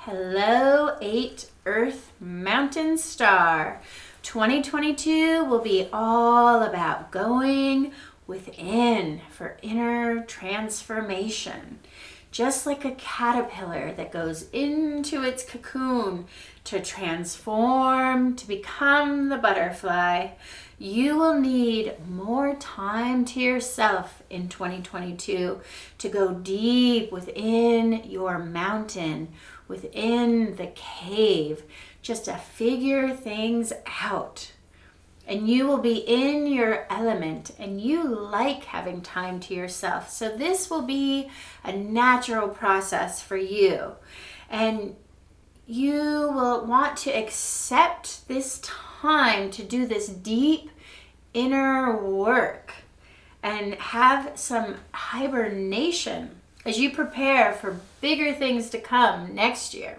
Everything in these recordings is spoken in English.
Hello, 8 Earth Mountain Star. 2022 will be all about going within for inner transformation. Just like a caterpillar that goes into its cocoon to transform, to become the butterfly, you will need more time to yourself in 2022 to go deep within your mountain, within the cave, just to figure things out. And you will be in your element, and you like having time to yourself. So this will be a natural process for you. And you will want to accept this time to do this deep inner work and have some hibernation as you prepare for bigger things to come next year.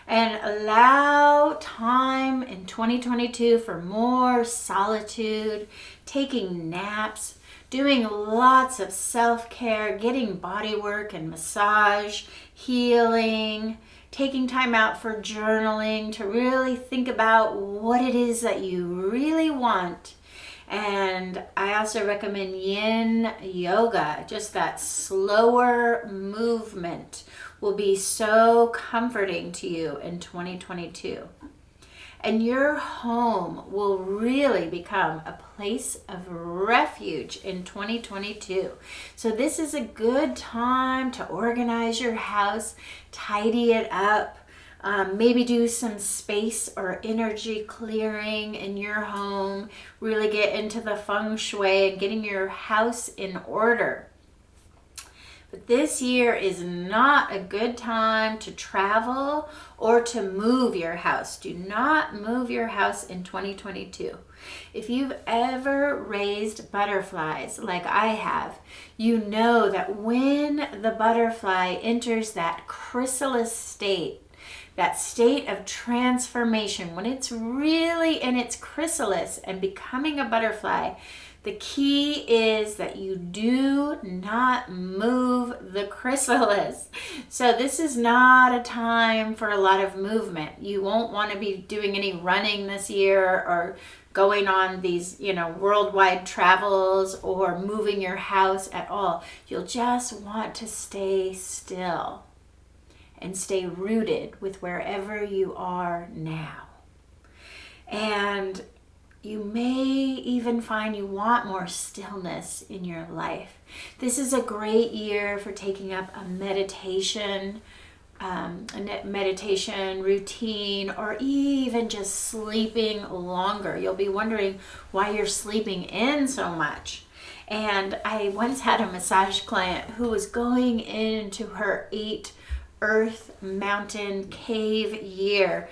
And allow time in 2022 for more solitude, taking naps, doing lots of self-care, getting body work and massage, healing, taking time out for journaling to really think about what it is that you really want. And I also recommend yin yoga, just that slower movement will be so comforting to you in 2022. And your home will really become a place of refuge in 2022. So this is a good time to organize your house, tidy it up, maybe do some space or energy clearing in your home, really get into the feng shui and getting your house in order. But this year is not a good time to travel or to move your house. Do not move your house in 2022. If you've ever raised butterflies like I have, you know that when the butterfly enters that chrysalis state, that state of transformation, when it's really in its chrysalis and becoming a butterfly, the key is that you do not move the chrysalis. So this is not a time for a lot of movement. You won't want to be doing any running this year or going on these, worldwide travels or moving your house at all. You'll just want to stay still and stay rooted with wherever you are now. And you may even find you want more stillness in your life. This is a great year for taking up a meditation routine, or even just sleeping longer. You'll be wondering why you're sleeping in so much. And I once had a massage client who was going into her 8 Earth Mountain Cave year.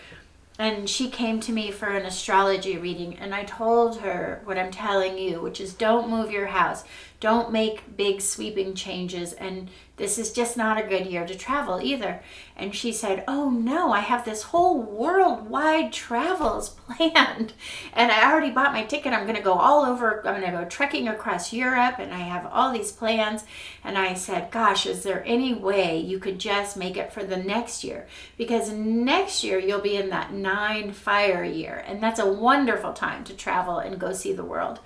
And she came to me for an astrology reading, and I told her what I'm telling you, which is don't move your house. Don't make big sweeping changes, and this is just not a good year to travel either. And she said, oh no, I have this whole worldwide travels planned, and I already bought my ticket. I'm going to go all over. I'm going to go trekking across Europe, and I have all these plans. And I said, gosh, is there any way you could just make it for the next year? Because next year you'll be in that 9 fire year, and that's a wonderful time to travel and go see the world.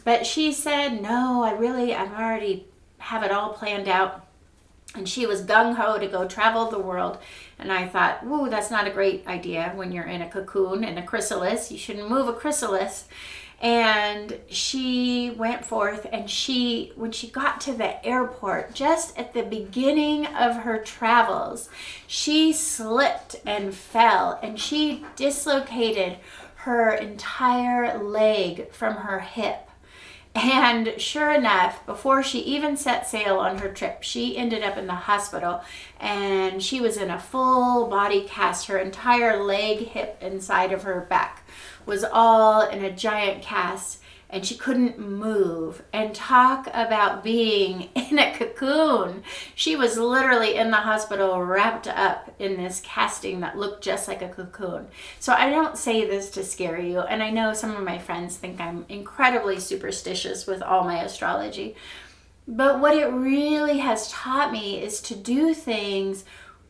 But she said, no, I already have it all planned out. And she was gung-ho to go travel the world. And I thought, ooh, that's not a great idea when you're in a cocoon, in a chrysalis. You shouldn't move a chrysalis. And she went forth, and when she got to the airport, just at the beginning of her travels, she slipped and fell, and she dislocated her entire leg from her hip. And sure enough, before she even set sail on her trip, she ended up in the hospital, and she was in a full body cast. Her entire leg, hip, and side of her back was all in a giant cast, and she couldn't move. And talk about being in a cocoon. She was literally in the hospital wrapped up in this casting that looked just like a cocoon. So I don't say this to scare you, and I know some of my friends think I'm incredibly superstitious with all my astrology, but what it really has taught me is to do things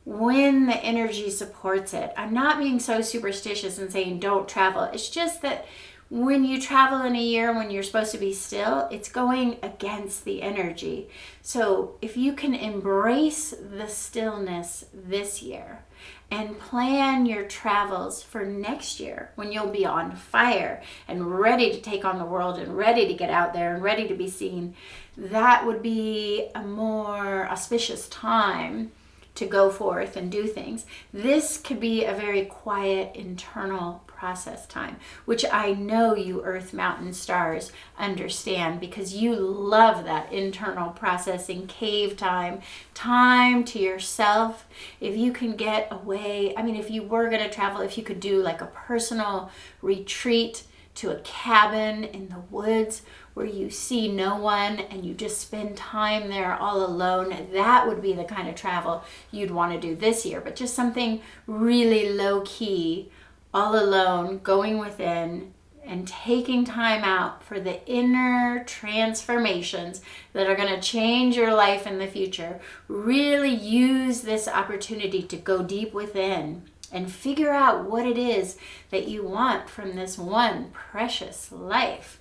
when the energy supports it. I'm not being so superstitious and saying don't travel. It's just that when you travel in a year when you're supposed to be still, it's going against the energy. So if you can embrace the stillness this year and plan your travels for next year when you'll be on fire and ready to take on the world and ready to get out there and ready to be seen, that would be a more auspicious time to go forth and do things. This could be a very quiet internal process time, which I know you Earth Mountain Stars understand, because you love that internal processing, cave time, time to yourself. If you can get away, I mean, if you were going to travel, if you could do like a personal retreat to a cabin in the woods where you see no one and you just spend time there all alone, that would be the kind of travel you'd want to do this year. But just something really low key, all alone, going within and taking time out for the inner transformations that are going to change your life in the future. Really use this opportunity to go deep within and figure out what it is that you want from this one precious life.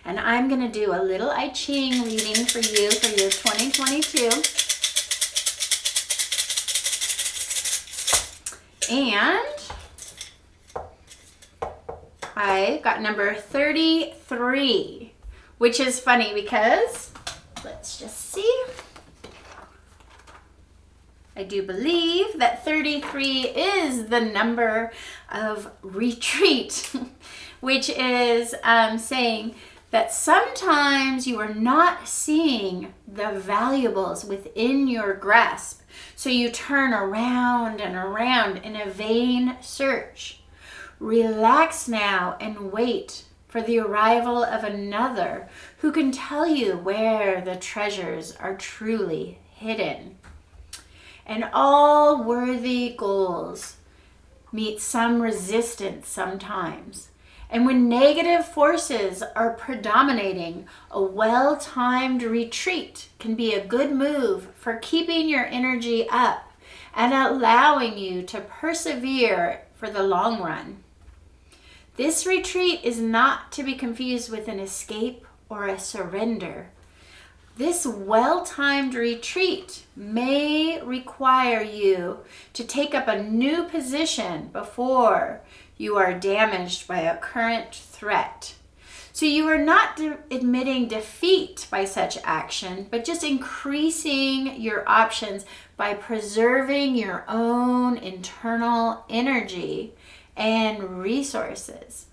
And I'm going to do a little I Ching reading for you for your 2022. And I got number 33, which is funny because, let's just see. I do believe that 33 is the number of retreat, which is saying that sometimes you are not seeing the valuables within your grasp. So you turn around and around in a vain search. Relax now and wait for the arrival of another who can tell you where the treasures are truly hidden. And all worthy goals meet some resistance sometimes. And when negative forces are predominating, a well-timed retreat can be a good move for keeping your energy up and allowing you to persevere for the long run. This retreat is not to be confused with an escape or a surrender. This well-timed retreat may require you to take up a new position before you are damaged by a current threat. So you are not admitting defeat by such action, but just increasing your options by preserving your own internal energy and resources.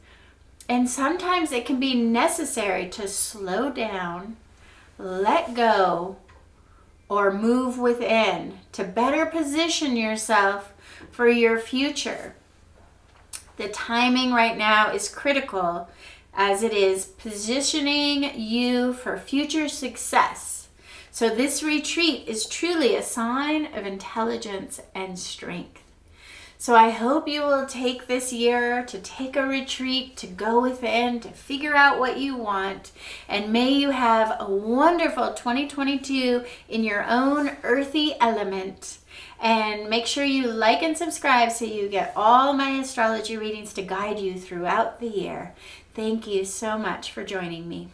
And sometimes it can be necessary to slow down, let go, or move within to better position yourself for your future. The timing right now is critical, as it is positioning you for future success. So this retreat is truly a sign of intelligence and strength. So I hope you will take this year to take a retreat, to go within, to figure out what you want. And may you have a wonderful 2022 in your own earthy element. And make sure you like and subscribe so you get all my astrology readings to guide you throughout the year. Thank you so much for joining me.